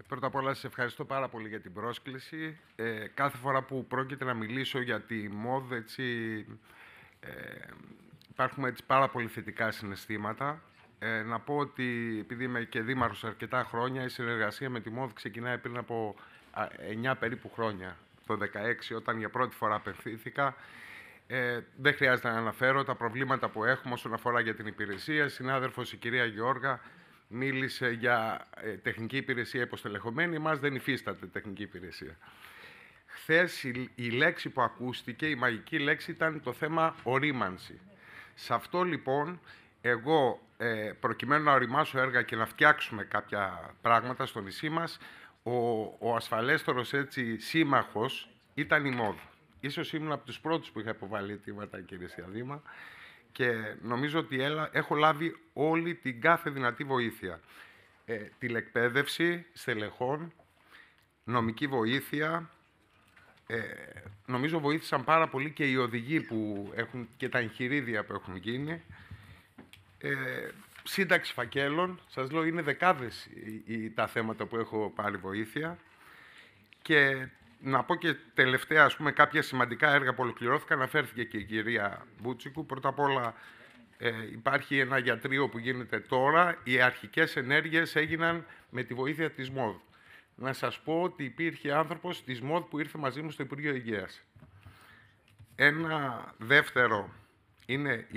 Πρώτα απ' όλα, σας ευχαριστώ πάρα πολύ για την πρόσκληση. Κάθε φορά που πρόκειται να μιλήσω για τη ΜΟΔ, ε, υπάρχουν πάρα πολύ θετικά συναισθήματα. Να πω ότι, επειδή είμαι και δήμαρχος αρκετά χρόνια, η συνεργασία με τη ΜΟΔ ξεκινάει πριν από 9 περίπου χρόνια. Το 2016, όταν για πρώτη φορά απευθύνθηκα. Δεν χρειάζεται να αναφέρω τα προβλήματα που έχουμε όσον αφορά για την υπηρεσία. Η συνάδελφος, η κυρία Γεώργα, μίλησε για τεχνική υπηρεσία υποστελεχωμένη. Εμάς δεν υφίσταται τεχνική υπηρεσία. Χθες η λέξη που ακούστηκε, η μαγική λέξη, ήταν το θέμα ορίμανση. Σε αυτό λοιπόν, εγώ προκειμένου να οριμάσω έργα και να φτιάξουμε κάποια πράγματα στο νησί μας, ο ασφαλέστερος σύμμαχος ήταν η ΜΟΔ. Ίσως ήμουν από τους πρώτους που είχα υποβάλει αιτήματα, κύριε Σιαδήμα, και νομίζω ότι έχω λάβει όλη την κάθε δυνατή βοήθεια. Τηλεκπαίδευση στελεχών, νομική βοήθεια. Νομίζω βοήθησαν πάρα πολύ και οι οδηγοί που έχουν και τα εγχειρίδια που έχουν γίνει. Σύνταξη φακέλων. Σας λέω, είναι δεκάδες τα θέματα που έχω πάρει βοήθεια. Και να πω και τελευταία, κάποια σημαντικά έργα που ολοκληρώθηκαν, αναφέρθηκε και η κυρία Μπούτσικου. Πρώτα απ' όλα, υπάρχει ένα γιατρείο που γίνεται τώρα. Οι αρχικές ενέργειες έγιναν με τη βοήθεια της ΜΟΔ. Να σας πω ότι υπήρχε άνθρωπος της ΜΟΔ που ήρθε μαζί μου στο Υπουργείο Υγείας. Ένα δεύτερο είναι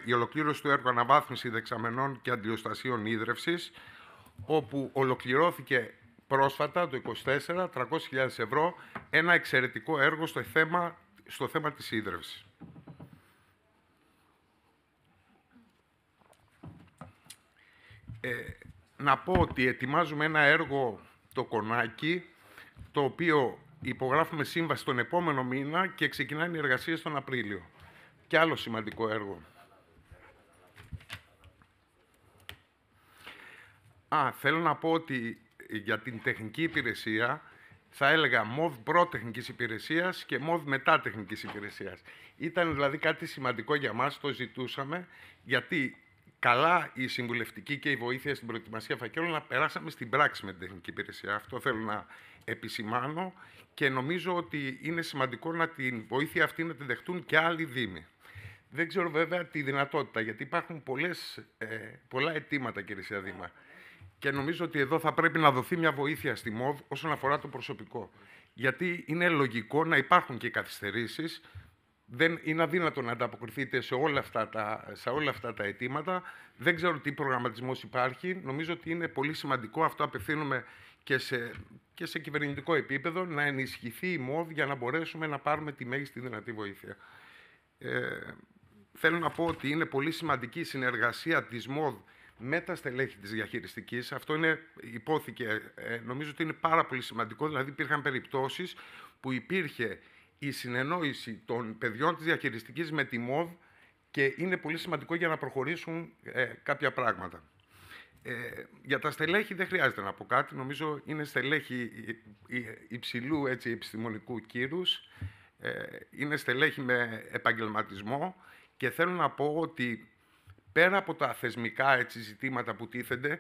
η ολοκλήρωση του έργου αναβάθμιση δεξαμενών και αντιοστασίων ίδρευσης, όπου ολοκληρώθηκε πρόσφατα, το 2024, 300.000 ευρώ, ένα εξαιρετικό έργο στο θέμα της ίδρευσης. Να πω ότι ετοιμάζουμε ένα έργο, το Κονάκι, το οποίο υπογράφουμε σύμβαση τον επόμενο μήνα και ξεκινάνε οι εργασίες τον Απρίλιο. Και άλλο σημαντικό έργο. Θέλω να πω ότι για την τεχνική υπηρεσία θα έλεγα ΜΟΔ προ-τεχνικής υπηρεσίας και ΜΟΔ μετά-τεχνικής υπηρεσίας. Ήταν δηλαδή κάτι σημαντικό για μας, το ζητούσαμε, γιατί καλά η συμβουλευτική και η βοήθεια στην προετοιμασία φακέλων, να περάσαμε στην πράξη με την τεχνική υπηρεσία. Αυτό θέλω να επισημάνω και νομίζω ότι είναι σημαντικό να την βοήθεια αυτή να την δεχτούν και άλλοι δήμοι. Δεν ξέρω βέβαια τη δυνατότητα, γιατί υπάρχουν πολλά αιτήματα, κύριε Σιαδήμα. Και νομίζω ότι εδώ θα πρέπει να δοθεί μια βοήθεια στη ΜΟΔ όσον αφορά το προσωπικό. Γιατί είναι λογικό να υπάρχουν και καθυστερήσεις. Δεν είναι αδύνατο να ανταποκριθείτε σε όλα αυτά τα αιτήματα. Δεν ξέρω τι προγραμματισμός υπάρχει. Νομίζω ότι είναι πολύ σημαντικό, αυτό απευθύνουμε και σε κυβερνητικό επίπεδο, να ενισχυθεί η ΜΟΔ για να μπορέσουμε να πάρουμε τη μέγιστη δυνατή βοήθεια. Θέλω να πω ότι είναι πολύ σημαντική η συνεργασία της ΜΟΔ με τα στελέχη της διαχειριστικής. Αυτό υπόθηκε, νομίζω ότι είναι πάρα πολύ σημαντικό. Δηλαδή υπήρχαν περιπτώσεις που υπήρχε η συνεννόηση των παιδιών της διαχειριστικής με τη ΜΟΔ και είναι πολύ σημαντικό για να προχωρήσουν κάποια πράγματα. Για τα στελέχη δεν χρειάζεται να πω κάτι. Νομίζω είναι στελέχη υψηλού επιστημονικού κύρους. Είναι στελέχη με επαγγελματισμό και θέλω να πω ότι πέρα από τα θεσμικά ζητήματα που τίθενται,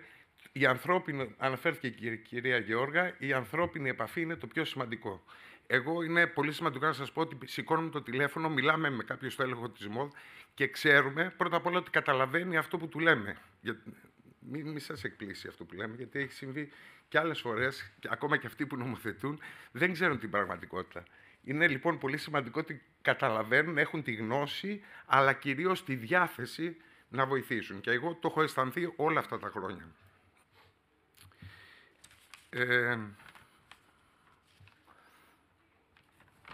αναφέρθηκε και η κυρία Γεώργα, η ανθρώπινη επαφή είναι το πιο σημαντικό. Εγώ είναι πολύ σημαντικό να σας πω ότι σηκώνουμε το τηλέφωνο, μιλάμε με κάποιο στέλεχο της ΜΟΔ και ξέρουμε πρώτα απ' όλα ότι καταλαβαίνει αυτό που του λέμε. Μην σας εκπλήσει αυτό που λέμε, γιατί έχει συμβεί και άλλες φορές, ακόμα και αυτοί που νομοθετούν, δεν ξέρουν την πραγματικότητα. Είναι λοιπόν πολύ σημαντικό ότι καταλαβαίνουν, έχουν τη γνώση, αλλά κυρίως τη διάθεση να βοηθήσουν. Και εγώ το έχω αισθανθεί όλα αυτά τα χρόνια.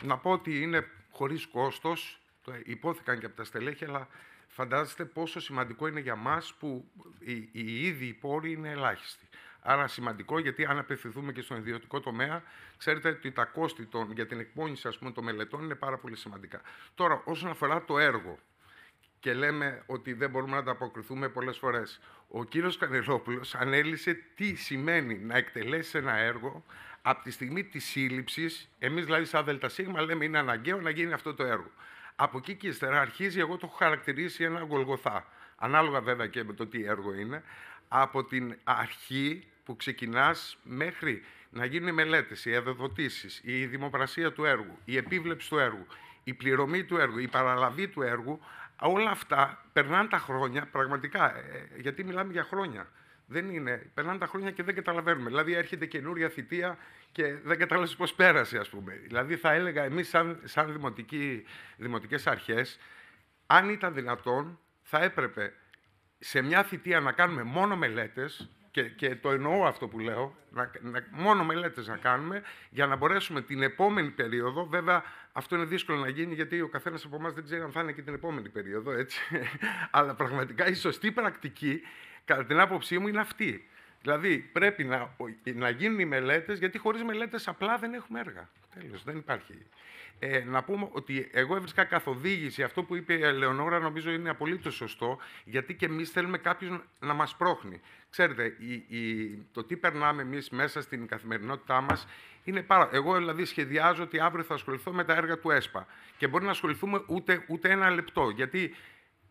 Να πω ότι είναι χωρίς κόστος, υπόθηκαν και από τα στελέχη, αλλά φαντάζεστε πόσο σημαντικό είναι για μας που οι ίδιοι πόροι είναι ελάχιστοι. Άρα σημαντικό, γιατί αν απευθυνθούμε και στον ιδιωτικό τομέα, ξέρετε ότι τα κόστη για την εκπόνηση των μελετών είναι πάρα πολύ σημαντικά. Τώρα, όσον αφορά το έργο, και λέμε ότι δεν μπορούμε να ανταποκριθούμε πολλές φορές, ο κύριος Κανελόπουλος ανέλησε τι σημαίνει να εκτελέσει ένα έργο από τη στιγμή της σύλληψης. Εμείς δηλαδή σαν ΔΣ λέμε είναι αναγκαίο να γίνει αυτό το έργο. Από εκεί και ύστερα αρχίζει, εγώ το έχω χαρακτηρίσει ένα Γολγοθά. Ανάλογα βέβαια και με το τι έργο είναι. Από την αρχή που ξεκινάς μέχρι να γίνουν οι μελέτες, οι αδειοδοτήσεις, η δημοπρασία του έργου, η επίβλεψη του έργου, η πληρωμή του έργου, η παραλαβή του έργου, όλα αυτά περνάνε τα χρόνια, πραγματικά, γιατί μιλάμε για χρόνια. Δεν είναι, περνάνε τα χρόνια και δεν καταλαβαίνουμε. Δηλαδή, έρχεται καινούρια θητεία και δεν καταλαβαίνεις πώς πέρασε, ας πούμε. Δηλαδή, θα έλεγα, εμείς σαν δημοτικές αρχές, αν ήταν δυνατόν, θα έπρεπε σε μια θητεία να κάνουμε μόνο μελέτες, και το εννοώ αυτό που λέω, μόνο μελέτες να κάνουμε, για να μπορέσουμε την επόμενη περίοδο, βέβαια αυτό είναι δύσκολο να γίνει, γιατί ο καθένας από εμάς δεν ξέρει αν θα είναι και την επόμενη περίοδο, έτσι. Αλλά πραγματικά η σωστή πρακτική, κατά την άποψή μου, είναι αυτή. Δηλαδή, πρέπει να γίνουν οι μελέτες, γιατί χωρίς μελέτες απλά δεν έχουμε έργα. Τέλος, δεν υπάρχει. Να πούμε ότι εγώ έβρισκα καθοδήγηση, αυτό που είπε η Ελεονόρα νομίζω είναι απολύτως σωστό, γιατί και εμείς θέλουμε κάποιον να μας πρόχνει. Ξέρετε, το τι περνάμε εμείς μέσα στην καθημερινότητά μας είναι Εγώ δηλαδή σχεδιάζω ότι αύριο θα ασχοληθώ με τα έργα του ΕΣΠΑ και μπορεί να ασχοληθούμε ούτε ένα λεπτό, γιατί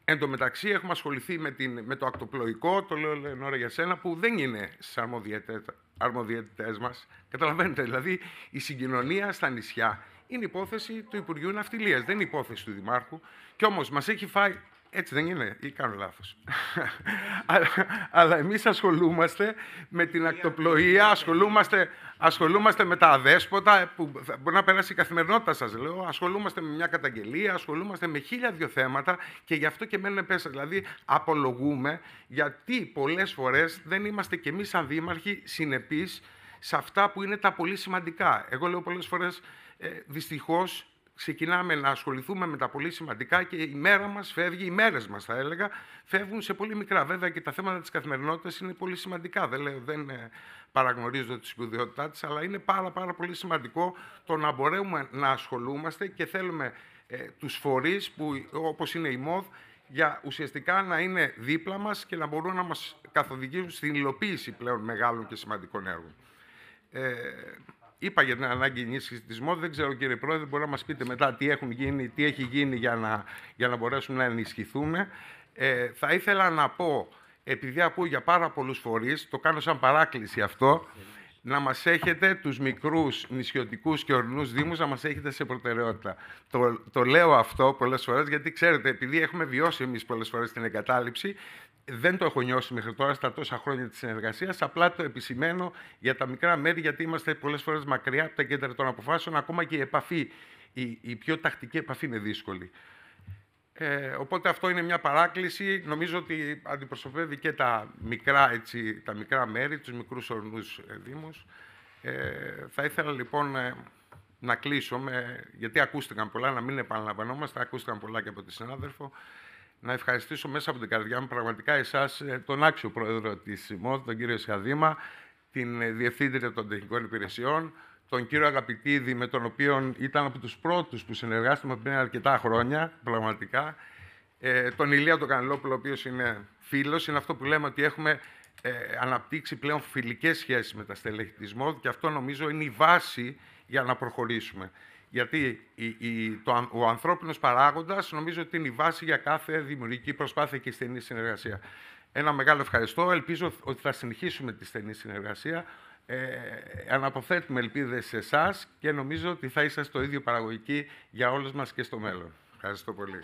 εν τω μεταξύ έχουμε ασχοληθεί με το ακτοπλοϊκό, το λέω Ελεονόρα για σένα, που δεν είναι στις αρμοδιότητες μας. Καταλαβαίνετε, δηλαδή η συγκοινωνία στα νησιά είναι υπόθεση του Υπουργείου Ναυτιλίας, δεν είναι υπόθεση του Δημάρχου. Κι όμως μας έχει φάει. Έτσι δεν είναι, ή κάνω λάθος? Αλλά εμείς ασχολούμαστε με την ακτοπλοεία, ασχολούμαστε με τα αδέσποτα, που μπορεί να περάσει η καθημερινότητα, σας λέω. Ασχολούμαστε με μια καταγγελία, ασχολούμαστε με 1002 θέματα και γι' αυτό και μένουν πέσα. Δηλαδή, απολογούμε γιατί πολλές φορές δεν είμαστε κι εμείς, σαν δήμαρχοι, συνεπείς σε αυτά που είναι τα πολύ σημαντικά. Εγώ λέω πολλές φορές, δυστυχώς, ξεκινάμε να ασχοληθούμε με τα πολύ σημαντικά και η μέρα μας φεύγει, οι μέρες μας θα έλεγα, φεύγουν σε πολύ μικρά. Βέβαια και τα θέματα της καθημερινότητας είναι πολύ σημαντικά. Δεν παραγνωρίζω τη σπουδαιότητά της, αλλά είναι πάρα πολύ σημαντικό το να μπορούμε να ασχολούμαστε και θέλουμε τους φορείς, που, όπως είναι η ΜΟΔ, για ουσιαστικά να είναι δίπλα μας και να μπορούν να μας καθοδηγήσουν στην υλοποίηση πλέον μεγάλων και σημαντικών έργων. Είπα για την ανάγκη ενίσχυση της ΜΟΔ. Δεν ξέρω, κύριε Πρόεδρε, μπορεί να μας πείτε μετά τι έχει γίνει για να μπορέσουμε να ενισχυθούμε. Θα ήθελα να πω, επειδή ακούω για πάρα πολλούς φορείς, το κάνω σαν παράκληση αυτό, να μας έχετε τους μικρούς νησιωτικούς και ορεινούς δήμους, να μας έχετε σε προτεραιότητα. Το λέω αυτό πολλές φορές, γιατί ξέρετε, επειδή έχουμε βιώσει εμείς πολλές φορές την εγκατάλειψη, δεν το έχω νιώσει μέχρι τώρα στα τόσα χρόνια της συνεργασίας, απλά το επισημαίνω για τα μικρά μέρη, γιατί είμαστε πολλές φορές μακριά από τα κέντρα των αποφάσεων, ακόμα και η επαφή, η πιο τακτική επαφή είναι δύσκολη. Οπότε αυτό είναι μια παράκληση. Νομίζω ότι αντιπροσωπεύει και τα μικρά μέρη, τους μικρούς ορεινούς δήμους. Θα ήθελα λοιπόν να κλείσω, γιατί ακούστηκαν πολλά, να μην επαναλαμβανόμαστε, ακούστηκαν πολλά και από τη συνάδελφο. Να ευχαριστήσω μέσα από την καρδιά μου πραγματικά εσάς, τον άξιο πρόεδρο της ΜΟΔ, τον κύριο Σχαδήμα, την διευθύντρια των τεχνικών υπηρεσιών, τον κύριο Αγαπητίδη, με τον οποίο ήταν από τους πρώτους που συνεργάστηκα πριν αρκετά χρόνια, πραγματικά. Τον Ηλία τον Κανελόπουλο, ο οποίος είναι φίλος. Είναι αυτό που λέμε, ότι έχουμε αναπτύξει πλέον φιλικές σχέσεις με τα στελέχη της ΜΟΔ, και αυτό νομίζω είναι η βάση για να προχωρήσουμε. Γιατί ο ανθρώπινος παράγοντας νομίζω ότι είναι η βάση για κάθε δημιουργική προσπάθεια και στενή συνεργασία. Ένα μεγάλο ευχαριστώ. Ελπίζω ότι θα συνεχίσουμε τη στενή συνεργασία. Αναποθέτουμε ελπίδες σε εσάς και νομίζω ότι θα είσαστε το ίδιο παραγωγικοί για όλους μας και στο μέλλον. Ευχαριστώ πολύ.